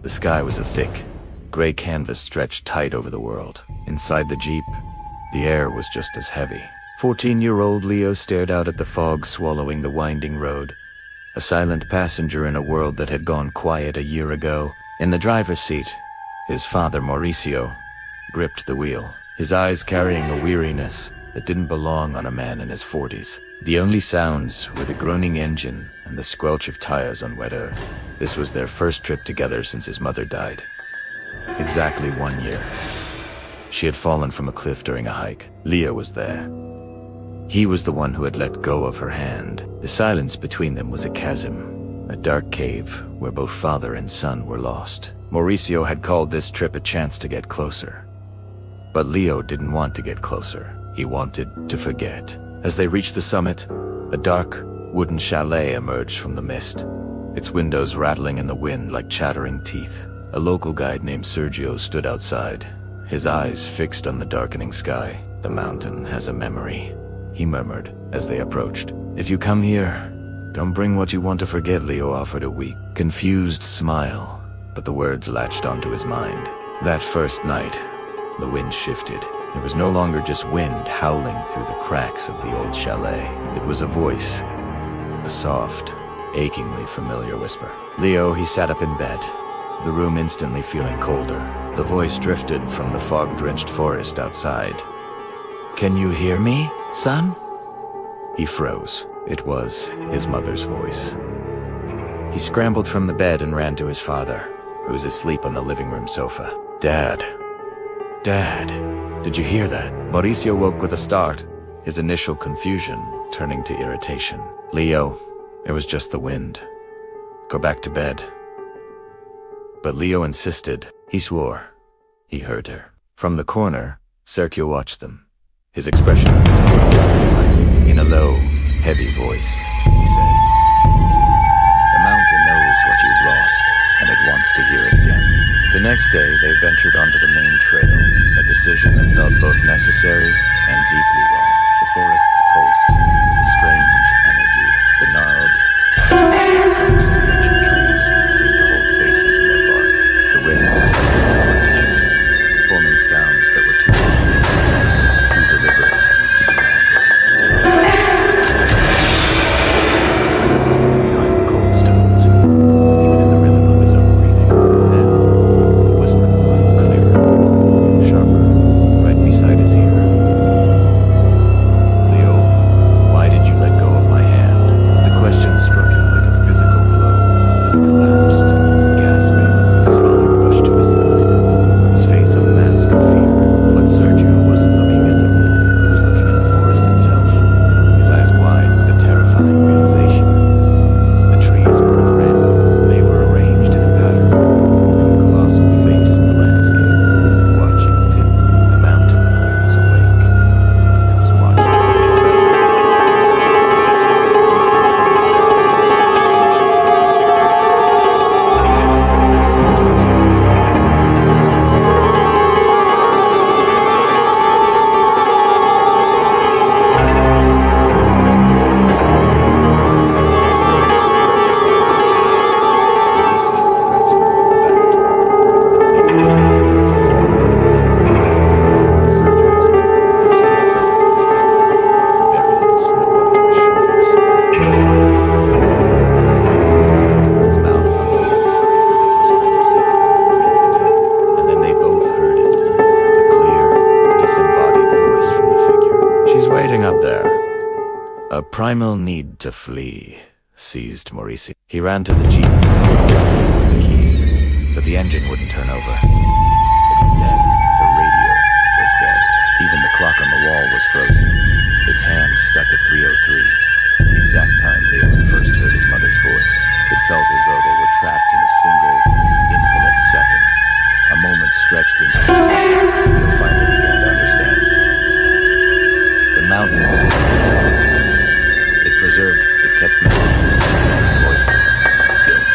The sky was a thick, gray canvas stretched tight over the world. Inside the Jeep, the air was just as heavy. 14-year-old Leo stared out at the fog swallowing the winding road, a silent passenger in a world that had gone quiet a year ago. In the driver's seat, his father, Mauricio, gripped the wheel, his eyes carrying a weariness that didn't belong on a man in his 40s. The only sounds were the groaning engine and the squelch of tires on wet earth. This was their first trip together since his mother died. Exactly 1 year. She had fallen from a cliff during a hike. Leo was there. He was the one who had let go of her hand. The silence between them was a chasm, a dark cave where both father and son were lost. Mauricio had called this trip a chance to get closer. But Leo didn't want to get closer. He wanted to forget. As they reached the summit, a dark, wooden chalet emerged from the mist, its windows rattling in the wind like chattering teeth. A local guide named Sergio stood outside, his eyes fixed on the darkening sky. "The mountain has a memory," he murmured as they approached. "If you come here, don't bring what you want to forget," Leo offered a weak, confused smile, but the words latched onto his mind. That first night, the wind shifted. It was no longer just wind howling through the cracks of the old chalet. It was a voice, a soft, achingly familiar whisper. Leo, he sat up in bed, the room instantly feeling colder. The voice drifted from the fog-drenched forest outside. "Can you hear me, son?" He froze. It was his mother's voice. He scrambled from the bed and ran to his father, who was asleep on the living room sofa. "Dad. Dad. Did you hear that?" Mauricio woke with a start, his initial confusion turning to irritation. "Leo, it was just the wind. Go back to bed." But Leo insisted. He swore. He heard her. From the corner, Sergio watched them. His expression in a low, heavy voice, he said, "The mountain knows what you've lost, and it wants to hear it again." The next day, they ventured onto the main trail, a decision that felt both necessary and deeply wrong. The forest's pulsed with a strange energy. The gnarled trunks of ancient trees seemed to hold faces in their bark. The wind was branches, forming sounds that were too distinct, too deliberate to be natural. Behind the cold stones, even in the rhythm of his own breathing. Then, the whisper grew clearer, sharper, right beside his ear. "Leo, why did you let go of my hand?" The question struck him like a physical blow. He collapsed, gasping. His father rushed to his side, his face a mask of fear. But Sergio wasn't looking at him. He was looking at the forest itself, his eyes wide with a terrifying realization. The trees weren't random. They were arranged in a pattern, forming a colossal face in the landscape. Watching till the mountain was awake. It was watching. A primal need to flee seized Mauricio. He ran to the Jeep with the keys, but the engine wouldn't turn over. It was dead. The radio was dead. Even the clock on the wall was frozen. Its hand stuck at 3:03, the exact time Leo had first heard his mother's voice. It felt as though they were trapped in a single, infinite second. A moment stretched into eternity. Leo finally began to understand. The mountain preserved, it kept memories, voices, guilt.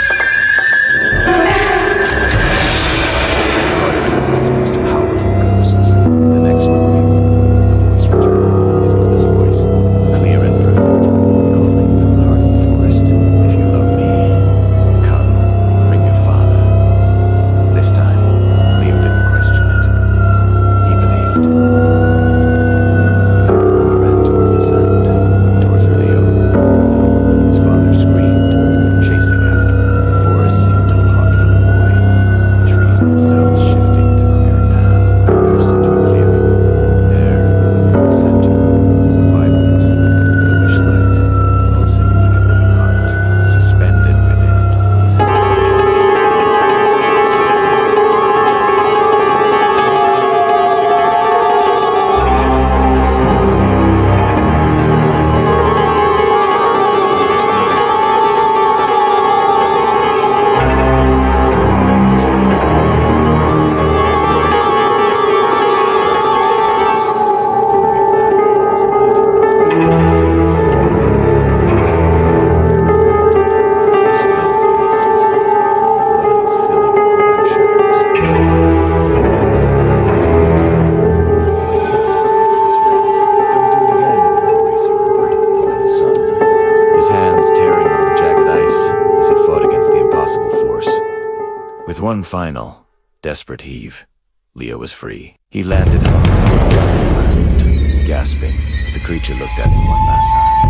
With one final, desperate heave, Leo was free. He landed on the ground, gasping. The creature looked at him one last time,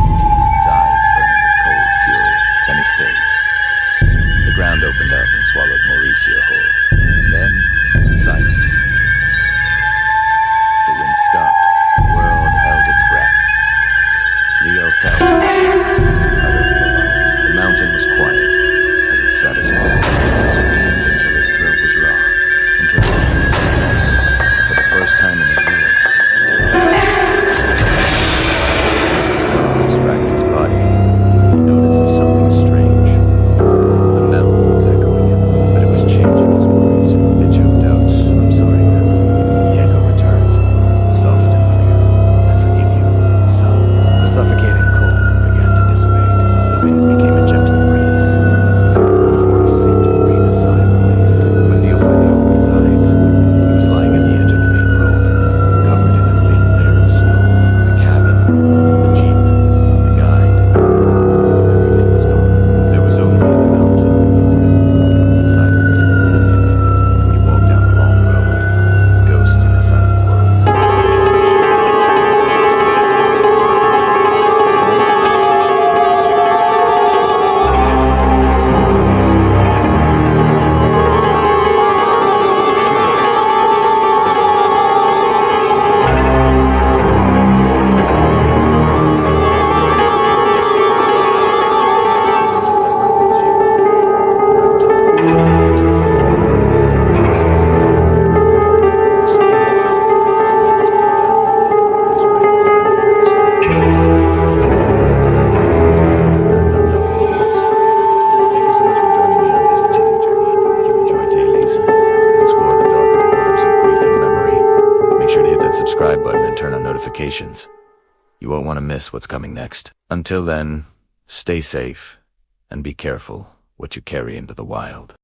its eyes burning with cold fury. Then he stays. The ground opened up and swallowed Mauricio whole. Then, silence. The wind stopped. The world held its breath. Leo fell to his knees, utterly alone. The mountain was quiet, as it sat his home. He screamed until his throat was raw, until his hands were soft. For the first time in a year, as the sobs racked his body, he noticed something strange. The mountain was echoing him, but it was changing his words. It choked out, "I'm sorry, man." The echo returned, soft and clear. "I forgive you, son." The suffocating cold began to dissipate. The wind became a gentle breeze. The forest seemed to breathe a sigh of relief. When Leo finally opened his eyes, he was lying at the edge of the main road, covered in a thin layer of snow. The cabin, the jeep, the guide, everything was gone. There was only the mountain before him, silent and infinite. He walked down the long road, a ghost in a silent world. Subscribe button and turn on notifications. You won't want to miss what's coming next. Until then, stay safe and be careful what you carry into the wild.